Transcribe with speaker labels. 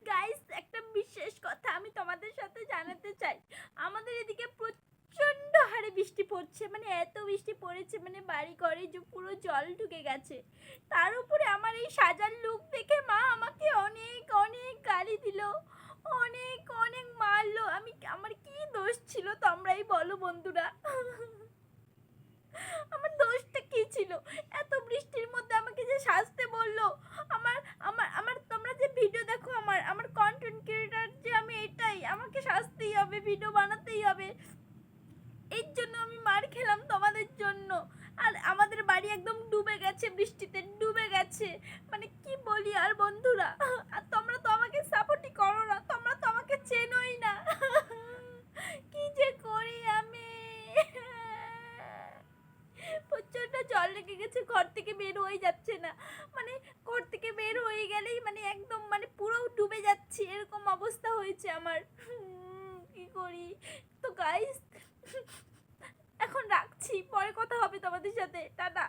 Speaker 1: Guys, একটা বিশেষ কথা আমি তোমাদের সাথে জানাতে চাই। আমাদের এদিকে প্রচন্ড হারে বৃষ্টি পড়ছে, মানে এত বৃষ্টি পড়েছে, মানে বাড়ি ঘরে যে পুরো জল ঢুকে গেছে। তার উপরে আমার এই সাজার লুক দেখে মা আমাকে অনেক অনেক গালি দিল, অনেক অনেক মারলো। আমার কি দোষ ছিল তোমরাই বলো বন্ধুরা। আমার দোষটা কি ছিল? এত বৃষ্টির মধ্যে আমাকে যে সাজতে বললো। আমার আমার আমার তোমরা যে ভিডিও দেখো, আমার আমার কন্টেন্ট ক্রিয়েটর যে আমি, এটাই আমাকে সাজতেই হবে, ভিডিও বানাতেই হবে। এর জন্য আমি মার খেলাম তোমাদের জন্য। আর আমাদের বাড়ি একদম ডুবে গেছে, বৃষ্টিতে ডুবে গেছে। মানে কি বলি আর বন্ধুরা। আর তোমরা তো আমাকে সাপোর্টই করো না, তোমরা তো আমাকে চেনোই না। কি যে করি আমি। প্রচন্ড জল লেগে গেছে, ঘর থেকে বের হয়ে যাচ্ছে না। মানে ঘর থেকে বের হয়ে গেলেই মানে একদম মানে পুরো ডুবে যাচ্ছি, এরকম অবস্থা হয়েছে আমার। কি করি? তো গাইস, এখন রাখছি, পরে কথা হবে তোমাদের সাথে, টাটা।